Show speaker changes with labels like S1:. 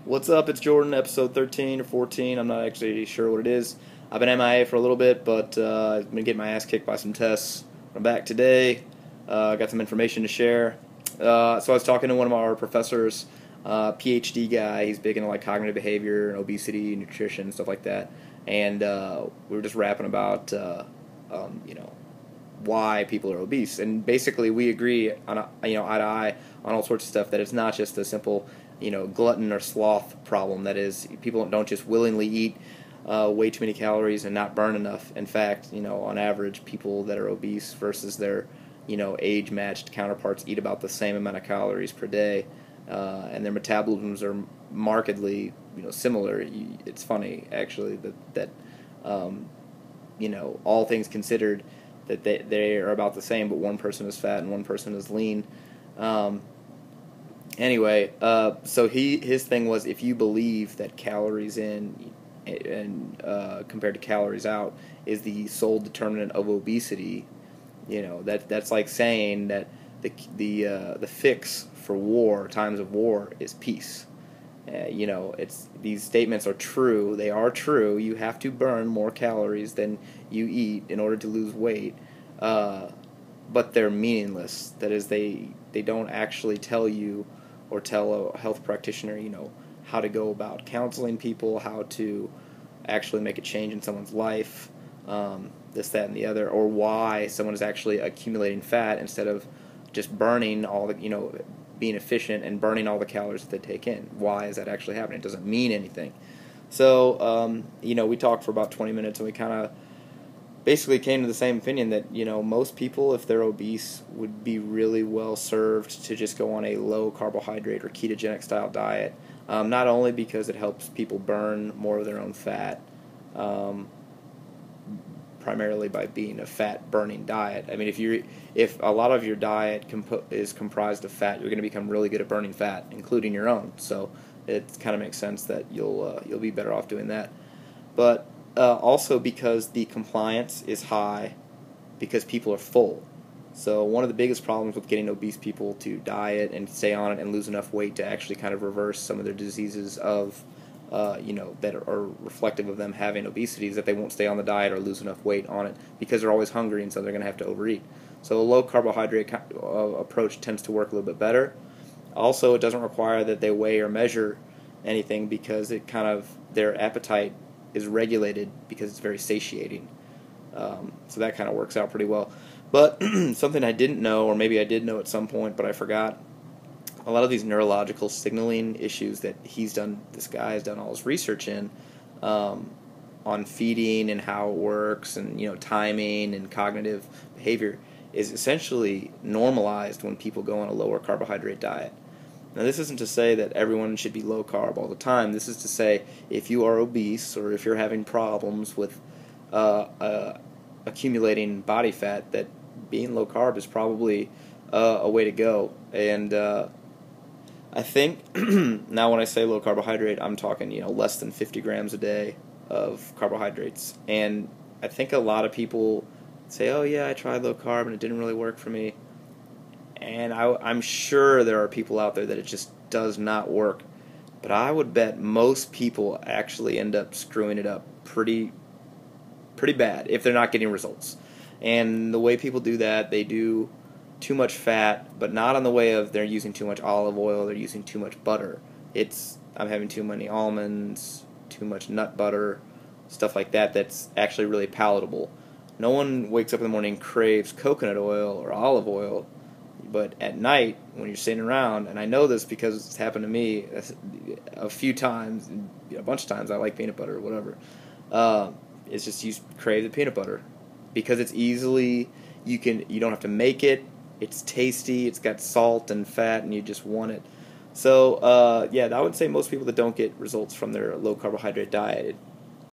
S1: What's up? It's Jordan, episode 13 or 14. I'm not actually sure what it is. I've been MIA for a little bit, but I've been getting my ass kicked by some tests. I'm back today. Got some information to share. So I was talking to one of our professors, PhD guy. He's big into like cognitive behavior and obesity, nutrition, stuff like that. And we were just rapping about, why people are obese. And basically, we agree on eye to eye on all sorts of stuff. That it's not just a simple glutton or sloth problem. That is, people don't just willingly eat way too many calories and not burn enough. In fact, on average, people that are obese versus their, age-matched counterparts eat about the same amount of calories per day, and their metabolisms are markedly, similar. It's funny, actually, that all things considered, that they are about the same, but one person is fat and one person is lean. Anyway, so his thing was, if you believe that calories in and compared to calories out is the sole determinant of obesity, that's like saying that the fix for times of war is peace. It's these statements are true. They are true. You have to burn more calories than you eat in order to lose weight, but they're meaningless. That is, they don't actually tell you or tell a health practitioner, how to go about counseling people, how to actually make a change in someone's life, this, that, and the other, or why someone is actually accumulating fat instead of just burning all the, being efficient and burning all the calories that they take in. Why is that actually happening? It doesn't mean anything. So, we talked for about 20 minutes, and we kind of basically came to the same opinion that, most people, if they're obese, would be really well served to just go on a low carbohydrate or ketogenic style diet. Not only because it helps people burn more of their own fat, primarily by being a fat burning diet. I mean, if a lot of your diet is comprised of fat, you're going to become really good at burning fat, including your own. So it kind of makes sense that you'll be better off doing that. But also because the compliance is high, because people are full. So one of the biggest problems with getting obese people to diet and stay on it and lose enough weight to actually kind of reverse some of their diseases of, that are reflective of them having obesity, is that they won't stay on the diet or lose enough weight on it because they're always hungry, and so they're going to have to overeat. So a low carbohydrate approach tends to work a little bit better. Also, it doesn't require that they weigh or measure anything, because it kind of, their appetite is regulated because it's very satiating. So that kind of works out pretty well. But something I didn't know, or maybe I did know at some point, but I forgot, a lot of these neurological signaling issues that this guy has done all his research in, on feeding and how it works, and timing and cognitive behavior, is essentially normalized when people go on a lower carbohydrate diet. Now, this isn't to say that everyone should be low carb all the time. This is to say, if you are obese or if you're having problems with accumulating body fat, that being low carb is probably a way to go. And I think now when I say low carbohydrate, I'm talking less than 50 grams a day of carbohydrates. And I think a lot of people say, "Oh yeah, I tried low carb and it didn't really work for me." And I'm sure there are people out there that it just does not work. But I would bet most people actually end up screwing it up pretty bad if they're not getting results. And the way people do that, they do too much fat, but not on the way of they're using too much olive oil, they're using too much butter. I'm having too many almonds, too much nut butter, stuff like that that's actually really palatable. No one wakes up in the morning and craves coconut oil or olive oil. But at night, when you're sitting around, and I know this because it's happened to me a few times, a bunch of times, I like peanut butter or whatever, it's just you crave the peanut butter because it's easily, you don't have to make it, it's tasty, it's got salt and fat, and you just want it. So, I would say most people that don't get results from their low carbohydrate diet,